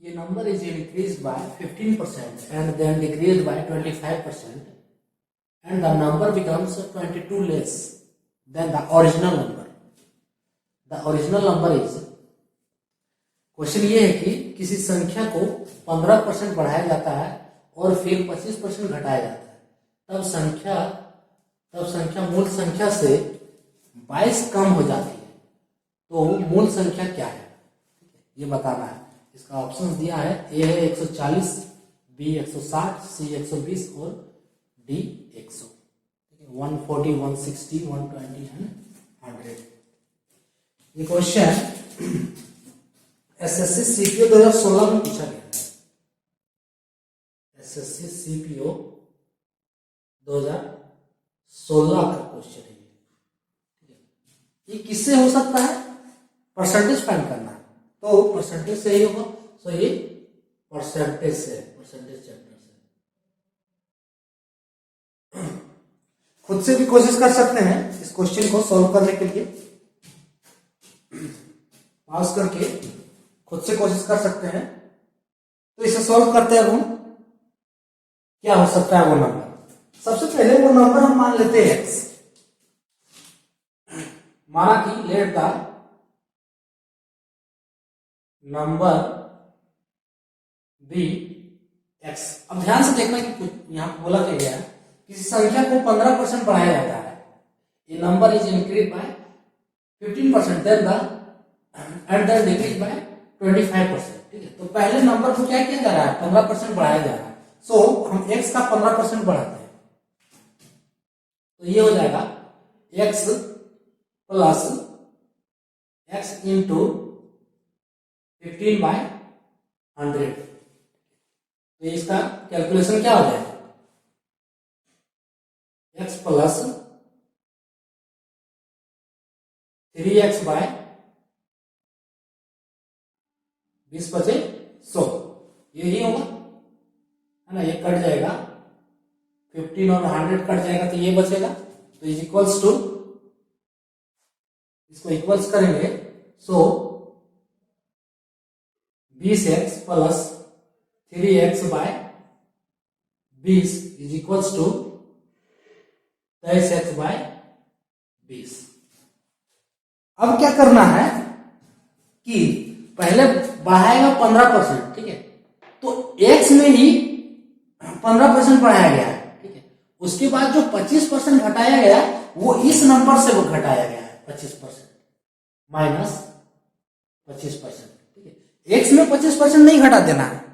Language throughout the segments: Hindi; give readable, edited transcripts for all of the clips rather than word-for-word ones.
ये number is increased by 15% and then decreased by 25%, and the number becomes 22 less than the original number. The original number is, question ये है कि किसी संख्या को 15% बढ़ाया जाता है और फिर 25% घटाया जाता है, तब संख्या मूल संख्या से 22 कम हो जाती है। तो मूल संख्या क्या है ये बताना है। इसका ऑप्शंस दिया है, ए है 140, बी 160, सी 120 और डी 100। 140, 160, 120 एंड 100। ये क्वेश्चन एसएससी सीपीओ 2016 में पूछा गया है। एसएससी सीपीओ 2016 का क्वेश्चन है। ये किससे हो सकता है? परसेंटेज फाइंड करना है, तो परसेंटेज से ही होगा। सो ये परसेंटेज चैप्टर से खुद से भी कोशिश कर सकते हैं इस क्वेश्चन को सॉल्व करने के लिए। पास करके खुद से कोशिश कर सकते हैं। तो इसे सॉल्व करते हैं हम, क्या हो सकता है वो नंबर। सबसे पहले वो नंबर हम मान लेते हैं x। माना कि let the number be x। अब ध्यान से देखना कि कुछ यहां पर बोला गया है, किसी संख्या को 15% बढ़ाया जाता है। ये number is increase by 15%, then decrease by 25%। ठीक है, तो पहले नंबर को क्या किया जा रहा है? 15% बढ़ाया जा रहा है। सो हम x का 15% बढ़ाते हैं, तो ये हो जाएगा x प्लस x इंटू 15/100। तो इसका कैलकुलेशन क्या हो जाएगा? x प्लस 3x बाय 20 बचे 100, यही होगा, है ना। ये कट जाएगा, 15 और 100 कट जाएगा, तो ये बचेगा। तो इज इक्वल्स टू, इसको इक्वल्स करेंगे, so 20x plus 3x by 20 is equals to 23x by 20। अब क्या करना है कि पहले बढ़ाएगा 15%, ठीक है, तो x में ही 15% बढ़ाया गया है, ठीक है। उसके बाद जो 25% घटाया गया वो इस नंबर से वो घटाया गया है, 25% माइनस 25%, ठीक है। x में 25% नहीं घटा देना है।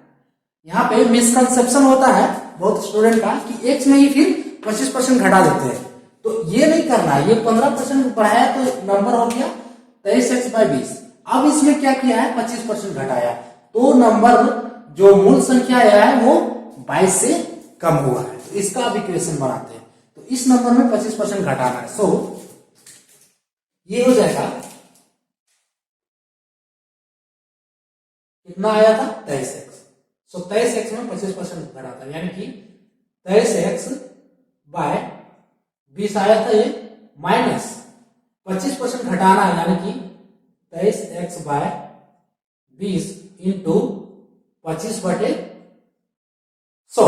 यहाँ पे मिसकंसेप्शन होता है बहुत स्टूडेंट का कि x में ही फिर 25% घटा देते हैं, तो ये नहीं करना है। ये 15% बढ़ाया तो नंबर हो गया 23x बाय 20। अब इसमें क्या किया है? 25% घटाया, तो नंबर जो मूल संख्या आया है वो 22 से कम हुआ है। तो इसका अब इक्वेशन बनाते हैं, तो इस नंबर में 25% घटाना है। सो ये हो जाएगा, कितना आया था? 23x। सो 23x में 25% घटाता है, यानी कि 23x बाय 20 आया था ये, माइनस 25% घटाना है, यानी कि 23x बाय 20 इंटू 25/100।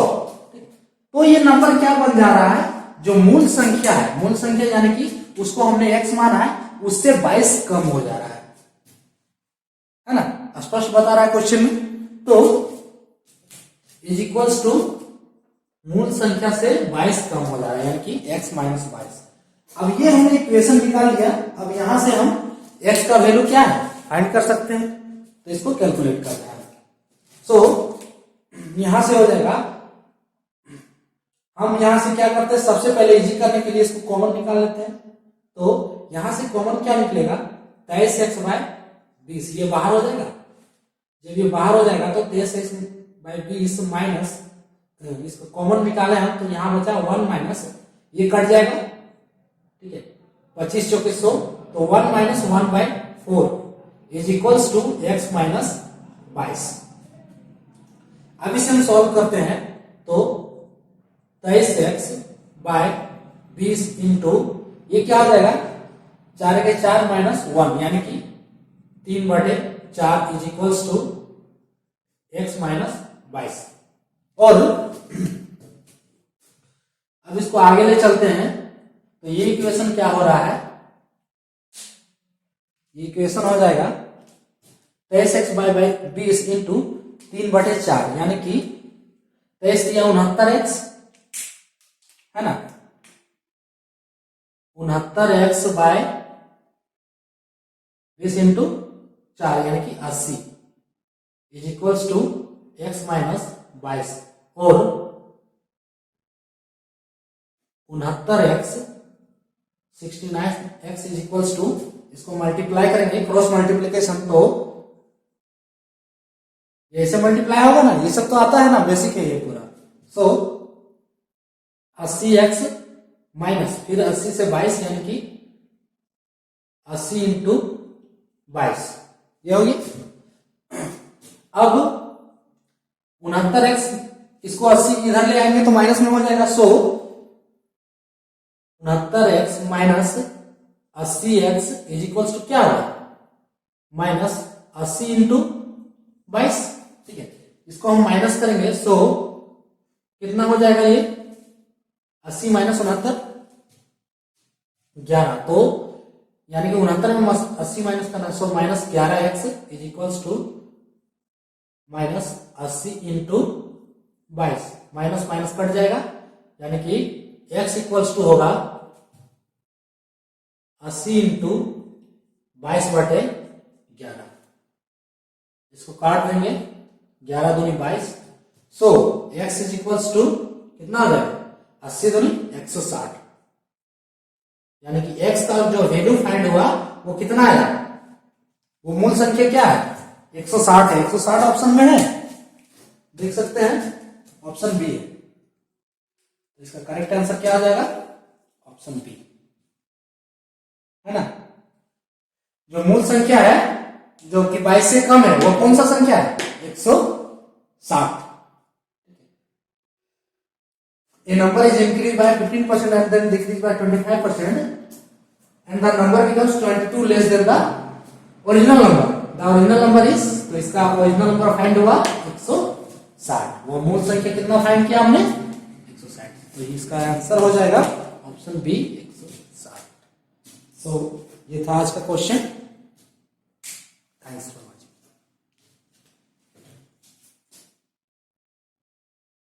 तो ये नंबर क्या बन जा रहा है? जो मूल संख्या है, मूल संख्या यानी कि उसको हमने x माना है, उससे 22 कम हो जा रहा है ना। स्पष्ट बता रहा है क्वेश्चन में। तो इज इक्वल्स टू मूल संख्या से 22 कम हो जा रहा है, यानी कि x माइनस 22। अब ये हमने इक्वेशन निकाल लिया। अब यहां से हम x का वैल्यू क्या है फाइंड कर सकते हैं, तो इसको कैलकुलेट करना है। सो यहां से हो जाएगा, हम यहां से क्या करते हैं, सबसे पहले इजी करने के लिए इसको कॉमन निकाल लेते हैं। तो यहां से कॉमन क्या निकलेगा? 23x बाय 20, ये बाहर हो जाएगा। जब ये बाहर हो जाएगा तो 23x बाय 20 माइनस, इसको कॉमन निकाले हम, तो यहां बचा 1 माइनस, ये कट जाएगा, ठीक है। 25 चौके 100, तो 1 minus 1/4 is equals to x minus 22। अब इसे हम सॉल्व करते हैं, तो 23x बाय 20 इंटू ये क्या हो जाएगा? 4 के 4 माइनस 1, यानी कि 3/4 is equals to x minus 22। और अब इसको आगे ले चलते हैं तो ये इक्वेशन क्या हो रहा है, ये इक्वेशन हो जाएगा 23x/20 इंटू 3/4 यानी कि 23 या 69x है ना, 69x/20 इंटू 4 यानी कि 80 is equals to x minus 22। और 69x 69x is equals to, इसको मल्टीप्लाई करेंगे क्रॉस मल्टीप्लीकेशन तो ऐसे मल्टीप्लाई होगा ना, ये सब तो आता है ना, बेसिक है ये पूरा। सो 80x माइनस फिर 80 से 22 यानी कि 80 इंटू 22 ये होगी। अब 69x इसको 80 इधर ले आएंगे तो माइनस में हो जाएगा। So 69x minus 80x is equals to क्या होगा, माइनस 80 इंटू 22। ठीक है, इसको हम माइनस करेंगे। सो कितना हो जाएगा ये 80 माइनस 69 11। तो यानी कि 69 में 80 माइनस करना, so minus 11x is equals to minus 80 into 22। Minus minus cut जाएगा यानी कि x इक्वल्स टू होगा 80 इंटू 22/11। इसको काट देंगे, 11 दूनी 22। सो x इज इक्वल्स टू कितना आ जाएगा, 80 दूनी 160। यानी कि x का जो वैल्यू फाइंड हुआ वो कितना आया, वो मूल संख्या क्या है 160 है। 160 ऑप्शन में है, देख सकते हैं, ऑप्शन बी है। इसका करेक्ट आंसर क्या आ जाएगा, ऑप्शन बी है ना। जो मूल संख्या है जो कि 22 से कम है वो कौन सा संख्या है, 160। A number is increased by 15% and then decreased by 25% and the number becomes 22 less than the original number. The original number is, तो इसका ओरिजिनल नंबर फाइंड हुआ 160। वो मूल संख्या कितना फाइंड किया हमने 160। तो इसका आंसर हो जाएगा ऑप्शन बी 160। सो ये था आज का क्वेश्चन। थैंक्स।